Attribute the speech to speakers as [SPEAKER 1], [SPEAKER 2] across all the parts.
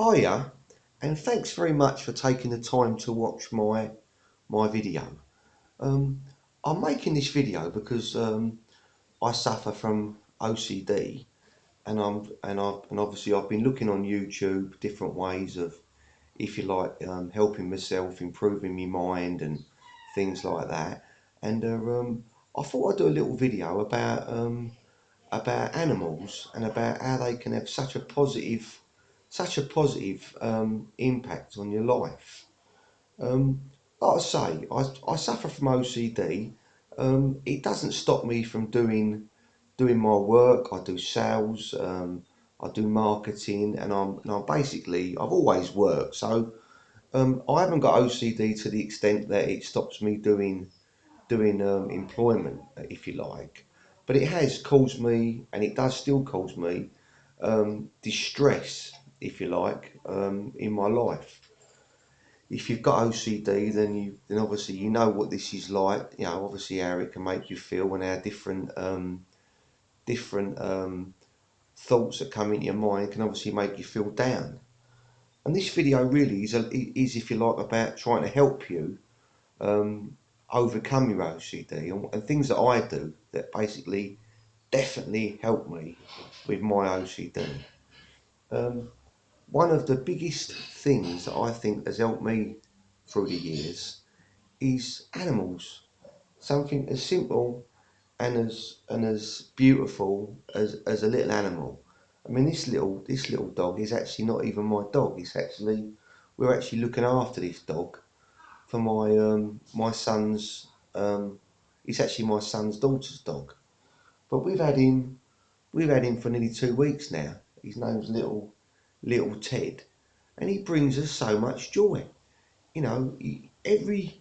[SPEAKER 1] Hiya, and thanks very much for taking the time to watch my video. Um, I'm making this video because I suffer from OCD, and obviously I've been looking on YouTube different ways of, if you like, helping myself, improving my mind, and things like that. And I thought I'd do a little video about animals and about how they can have such a positive impact on your life. Um, like I say, I suffer from OCD. It doesn't stop me from doing my work. I do sales, I do marketing, and I'm basically I've always worked. So I haven't got OCD to the extent that it stops me doing employment, if you like. But it has caused me, and it does still cause me, distress, if you like, in my life. If you've got OCD, then obviously you know what this is like. You know, obviously how it can make you feel, and how different thoughts that come into your mind can obviously make you feel down. And this video really is, if you like, about trying to help you um, overcome your OCD, and things that I do that basically definitely help me with my OCD. Um, One of the biggest things that I think has helped me through the years is animals. Something as simple and as beautiful as a little animal. I mean, this little dog is actually not even my dog. We're actually looking after this dog for my son's. It's actually my son's daughter's dog, but we've had him for nearly 2 weeks now. His name's little Ted, and he brings us so much joy. You know, every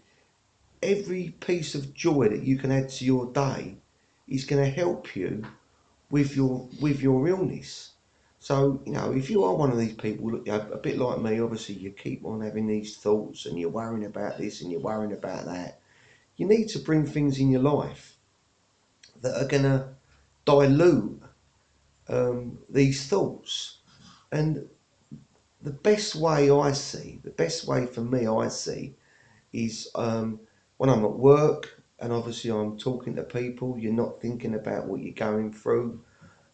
[SPEAKER 1] piece of joy that you can add to your day is going to help you with your illness. So, you know, if you are one of these people, you know, a bit like me, obviously you keep on having these thoughts and you're worrying about this and you're worrying about that. You need to bring things in your life that are going to dilute these thoughts. And the best way for me I see is when I'm at work and obviously I'm talking to people, you're not thinking about what you're going through.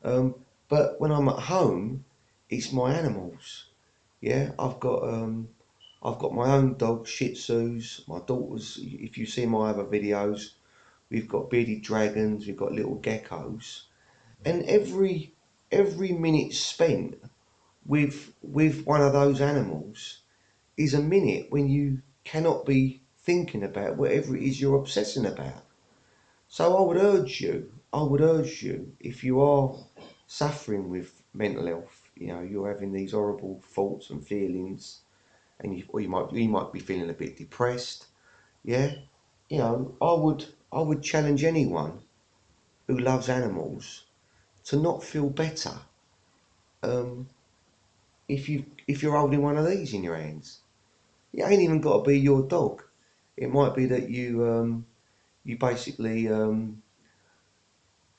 [SPEAKER 1] Um, but when I'm at home, it's my animals. Yeah, I've got my own dog, Shih Tzus. My daughters, if you see my other videos, we've got bearded dragons, we've got little geckos, and every minute spent with one of those animals is a minute when you cannot be thinking about whatever it is you're obsessing about. So I would urge you, if you are suffering with mental health, you know, you're having these horrible thoughts and feelings, and you might be feeling a bit depressed. Yeah, you know, I would challenge anyone who loves animals to not feel better um, if you're holding one of these in your hands. It ain't even got to be your dog. It might be that you basically you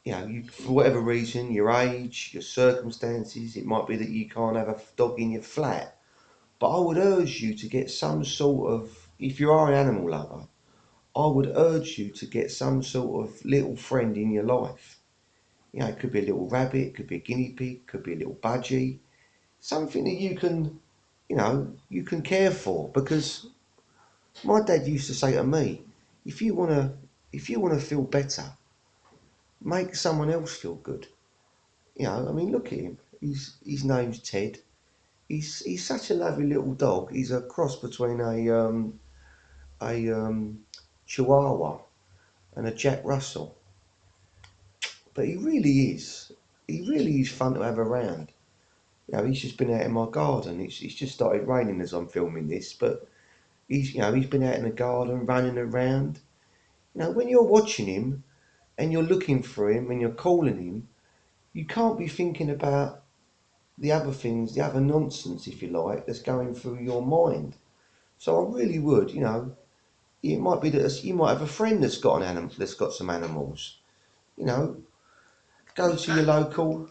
[SPEAKER 1] know, for whatever reason, your age, your circumstances, it might be that you can't have a dog in your flat. But I would urge you to get some sort of, if you are an animal lover, I would urge you to get some sort of little friend in your life. You know, it could be a little rabbit, it could be a guinea pig, it could be a little budgie, something that you can care for. Because my dad used to say to me, if you wanna, if you wanna feel better, make someone else feel good. You know, I mean, look at him. His name's Ted. He's such a lovely little dog. He's a cross between a Chihuahua and a Jack Russell. But he really is. He really is fun to have around. You know, he's just been out in my garden. It's just started raining as I'm filming this, but he's been out in the garden running around. You know, when you're watching him and you're looking for him and you're calling him, you can't be thinking about the other things, the other nonsense, if you like, that's going through your mind. So I really would, you know, it might be that you might have a friend that's got an animal, that's got some animals. You know, go to your local,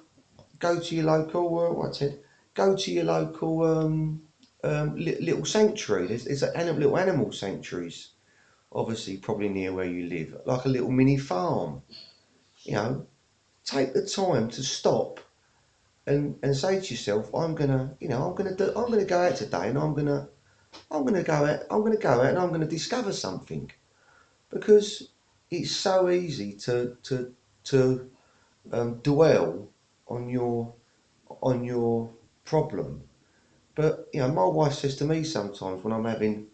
[SPEAKER 1] go to your local, what's it? go to your local little sanctuary. There's little animal sanctuaries, obviously probably near where you live, like a little mini farm. You know, take the time to stop and say to yourself, I'm gonna go out today, and I'm gonna go out and I'm gonna discover something, because it's so easy to dwell on your problem. But my wife says to me sometimes when I'm having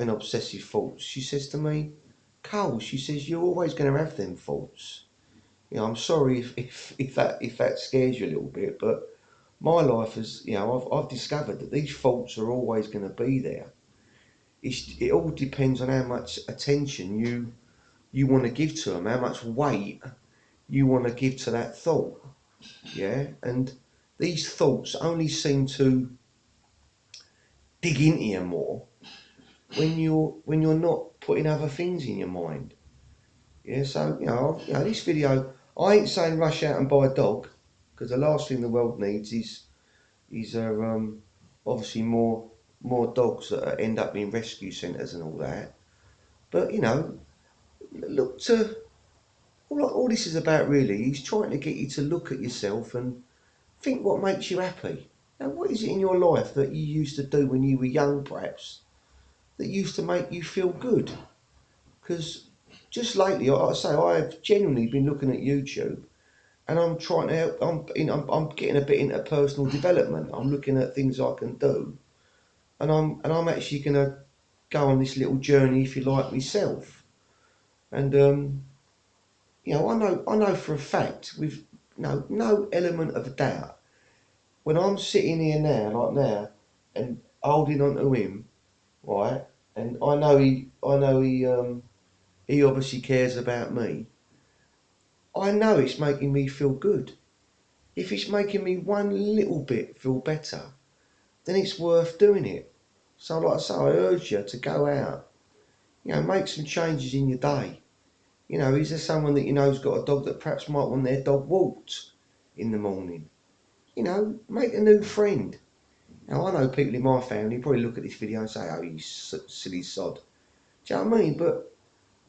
[SPEAKER 1] obsessive thoughts, she says to me, Cole, she says, you're always going to have them thoughts. I'm sorry if that scares you a little bit, but my life is, I've discovered that these faults are always going to be there. It all depends on how much attention you want to give to them, how much weight you want to give to that thought. Yeah, and these thoughts only seem to dig into you more when you're not putting other things in your mind. Yeah, so this video, I ain't saying rush out and buy a dog, because the last thing the world needs is obviously more dogs that end up in rescue centres and all that. But look to all this is about really. He's trying to get you to look at yourself and think what makes you happy. Now, what is it in your life that you used to do when you were young, perhaps, that used to make you feel good? Because just lately, like I say, I've genuinely been looking at YouTube, and I'm trying to help. I'm getting a bit into personal development. I'm looking at things I can do, and I'm actually going to go on this little journey, if you like, myself. And I know for a fact, with no element of doubt, when I'm sitting here now, like now, and holding on to him, right, and I know he obviously cares about me. I know it's making me feel good. If it's making me one little bit feel better, then it's worth doing it. So, like I say, I urge you to go out, make some changes in your day. Is there someone that you know's got a dog that perhaps might want their dog walked in the morning? Make a new friend. Now, I know people in my family probably look at this video and say, oh, you silly sod. Do you know what I mean? But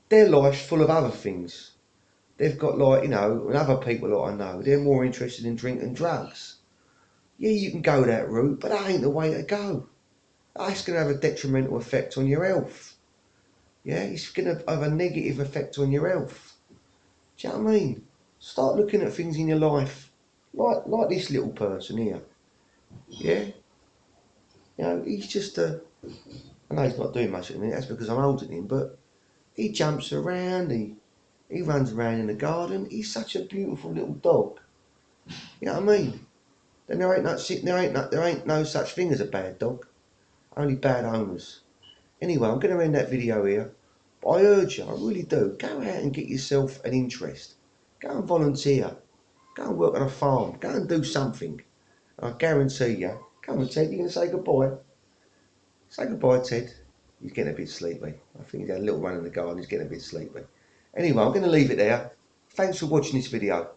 [SPEAKER 1] their life's full of other things. They've got, and other people that I know, they're more interested in drink and drugs. Yeah, you can go that route, but that ain't the way to go. That's going to have a detrimental effect on your health. Yeah, it's going to have a negative effect on your health. Do you know what I mean? Start looking at things in your life like this little person here. Yeah, he's just I know he's not doing much at the minute. That's because I'm holding him, but he jumps around. He runs around in the garden. He's such a beautiful little dog. You know what I mean? Then there ain't no such thing as a bad dog. Only bad owners. Anyway, I'm going to end that video here. But I urge you, I really do, go out and get yourself an interest. Go and volunteer. Go and work on a farm. Go and do something. I guarantee you. Come on, Ted, you're going to say goodbye. Say goodbye, Ted. He's getting a bit sleepy. I think he's had a little run in the garden. He's getting a bit sleepy. Anyway, I'm going to leave it there. Thanks for watching this video.